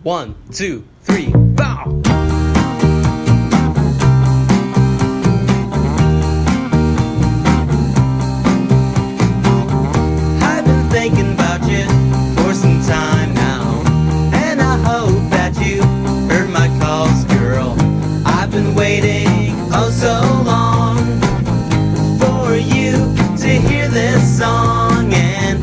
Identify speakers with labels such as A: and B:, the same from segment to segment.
A: 1, 2, 3, bow! I've been thinking about you for some time now, and I hope that you heard my calls, girl. I've been waiting oh so long for you to hear this song, and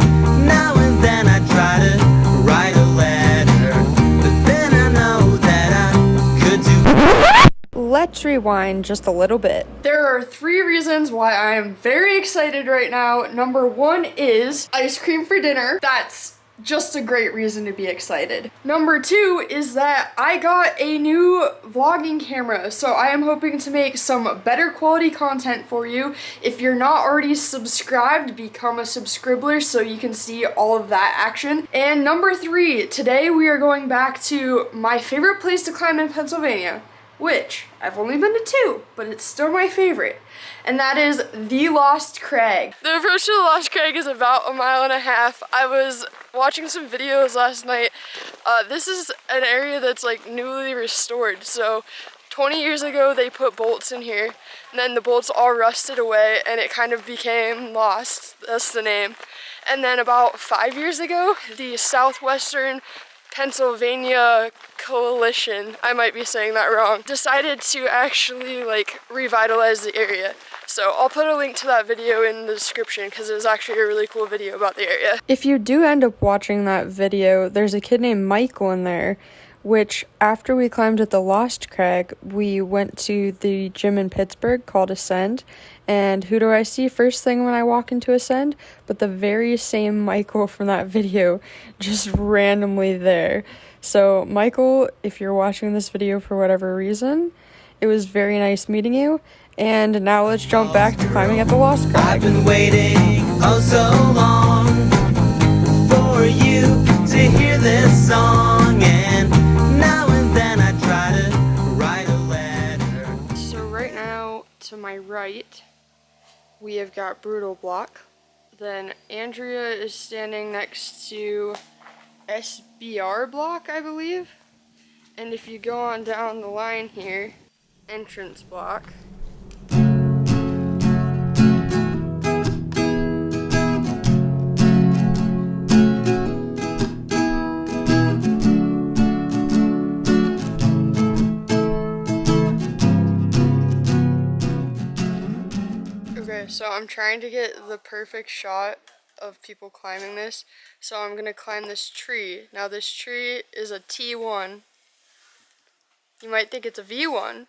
A: now and then I try to write a letter, but then I know that I could do.
B: Let's rewind just a little bit. There are 3 reasons why I am very excited right now. Number 1 is ice cream for dinner. That's just a great reason to be excited. Number 2 is that I got a new vlogging camera, so I am hoping to make some better quality content for you. If you're not already subscribed, become a subscriber so you can see all of that action. And number 3, today we are going back to my favorite place to climb in Pennsylvania, which I've only been to 2, but it's still my favorite, and that is the Lost Crag. The approach to the Lost Crag is about 1.5 miles. I was watching some videos last night. This is an area that's like newly restored, so 20 years ago they put bolts in here, and then the bolts all rusted away and it kind of became lost. That's the name. And then about 5 years ago, the Southwestern Pennsylvania Coalition, I might be saying that wrong, decided to actually like revitalize the area. So I'll put a link to that video in the description because it was actually a really cool video about the area. If you do end up watching that video, there's a kid named Michael in there, which after we climbed at the Lost Crag, we went to the gym in Pittsburgh called Ascend. And who do I see first thing when I walk into Ascend? But the very same Michael from that video, just randomly there. So Michael, if you're watching this video for whatever reason, it was very nice meeting you. And now let's jump back to climbing at the Lost Crag.
A: I've been waiting oh so long for you to hear this song, and now and then I try to write a letter.
B: So right now, to my right, we have got Brutal Block. Then Andrea is standing next to SBR Block, I believe. And if you go on down the line here, Entrance Block. So I'm trying to get the perfect shot of people climbing this. So I'm gonna climb this tree. Now this tree is a T1. You might think it's a V1,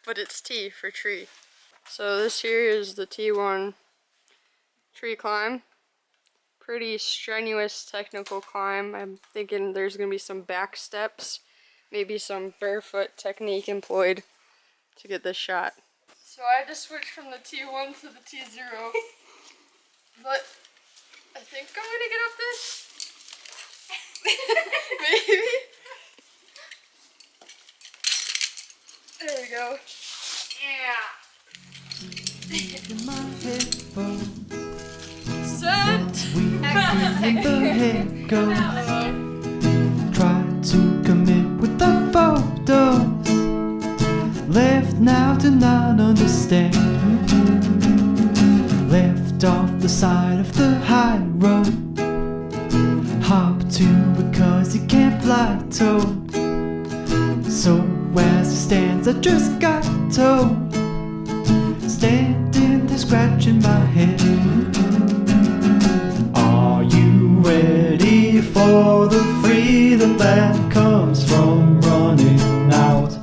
B: but it's T for tree. So this here is the T1 tree climb. Pretty strenuous technical climb. I'm thinking there's gonna be some back steps, maybe some barefoot technique employed to get this shot. So I had to switch from the T1 to the T0, but I think I'm gonna get up this. Maybe. There we go.
C: Sent!
D: Try to commit with the photos. Left now to not understand. Left off the side of the high road. Hop to because you can't fly toad. So as it stands, I just got told. Standing there scratching my head. Are you ready for the freedom that comes from running out?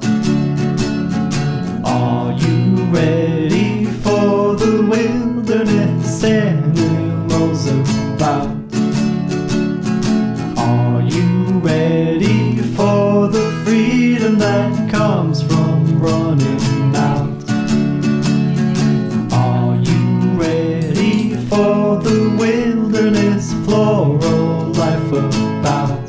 D: Are you ready for the wilderness animals about? Are you ready for the freedom that comes from running out? Are you ready for the wilderness floral life about?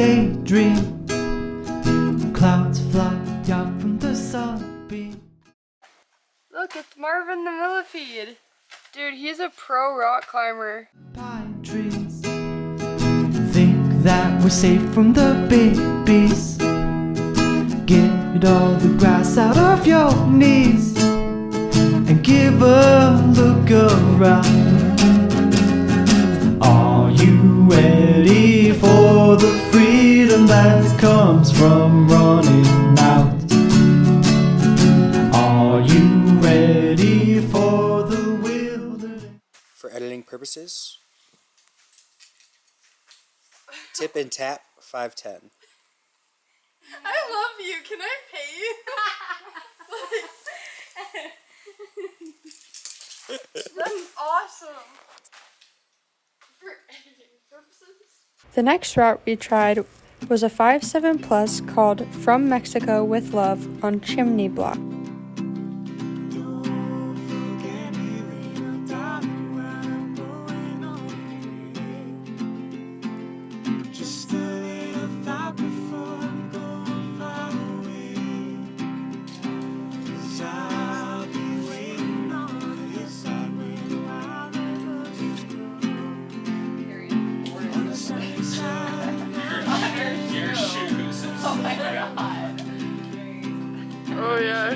D: daydream. Clouds fly out from the sunbeam.
B: Look, it's Marvin the millipede. Dude, he's a pro rock climber.
D: Pine trees think that we're safe from the babies. Get all the grass out of your knees and give a look around. Are you ready for the freedom that comes from running out? Are you ready for the wilderness?
C: For editing purposes, tip and tap 510.
B: I love you. Can I pay you? That's awesome. For editing purposes. The next route we tried was a 5.7 plus called From Mexico with Love on Chimney Block. Oh yeah.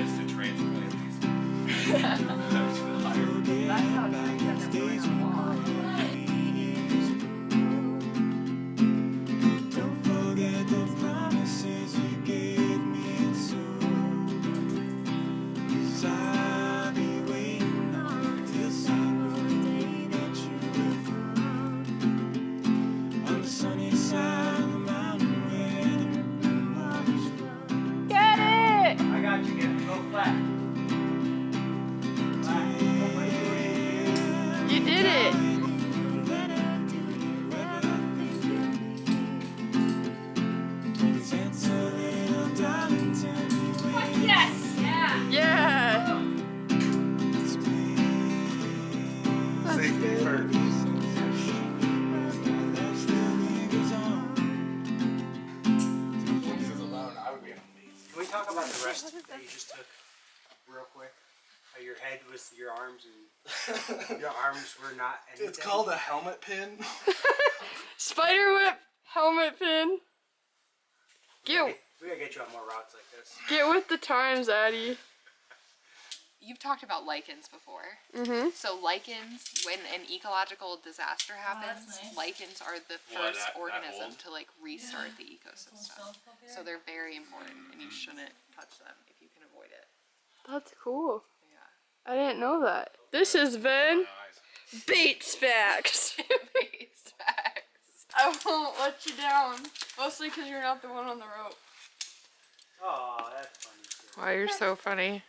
B: You did it! Yes! Yeah! Yeah!
E: Safety first.
C: Can we talk about the rest that you just took real quick? How your head was your arms and your arms were not anything?
E: It's called a helmet pin.
B: Spider whip helmet pin.
C: We gotta get you on more routes like this.
B: Get with the times, Addie.
F: You've talked about lichens before.
B: Mm-hmm.
F: So lichens, when an ecological disaster happens, lichens are the first organism to like restart the ecosystem. So they're very important, and you shouldn't touch them if you can avoid it.
B: That's cool.
F: Yeah.
B: I didn't know that. This has been Bates Facts.
F: Bates facts.
B: I won't let you down. Mostly because you're not the one on the rope.
C: Oh, that's funny too.
F: Wow, you're so funny.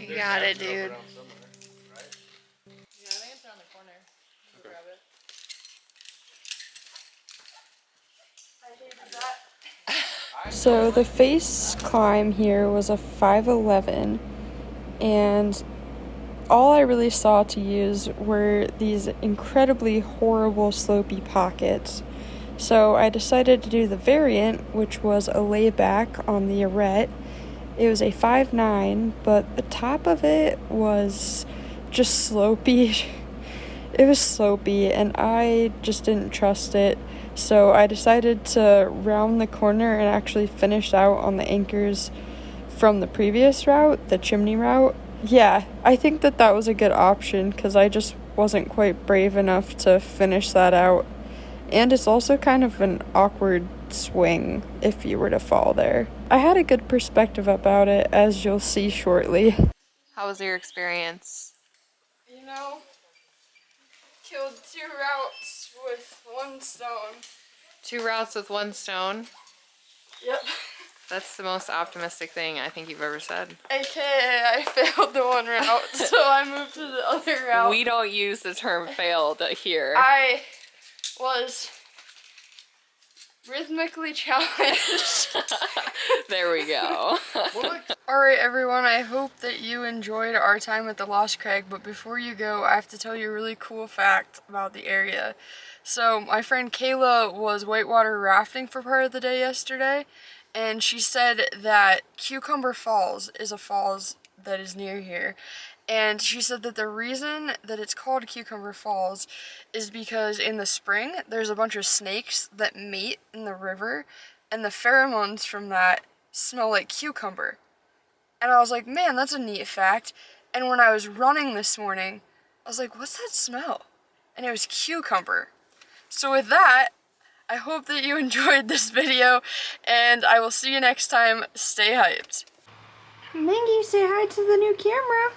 F: You got it, dude.
B: Yeah, I think it's around the corner. We'll grab it. So the face climb here was a 5.11, and all I really saw to use were these incredibly horrible slopey pockets. So I decided to do the variant, which was a layback on the arete. It was a 5.9, but the top of it was just slopey. It was slopey, and I just didn't trust it. So I decided to round the corner and actually finish out on the anchors from the previous route, the chimney route. Yeah, I think that was a good option because I just wasn't quite brave enough to finish that out. And it's also kind of an awkward swing if you were to fall there. I had a good perspective about it, as you'll see shortly.
F: How was your experience?
B: You know, killed 2 routes with 1 stone.
F: 2 routes with 1 stone?
B: Yep.
F: That's the most optimistic thing I think you've ever said.
B: AKA I failed the 1 route, so I moved to the other route.
F: We don't use the term failed here.
B: I was rhythmically challenged.
F: There we go.
B: Alright everyone, I hope that you enjoyed our time at the Lost Crag, but before you go, I have to tell you a really cool fact about the area. So my friend Kayla was whitewater rafting for part of the day yesterday, and she said that Cucumber Falls is a falls that is near here. And she said that the reason that it's called Cucumber Falls is because in the spring, there's a bunch of snakes that mate in the river, and the pheromones from that smell like cucumber. And I was like, man, that's a neat fact. And when I was running this morning, I was like, what's that smell? And it was cucumber. So with that, I hope that you enjoyed this video, and I will see you next time. Stay hyped.
G: Maggie, say hi to the new camera.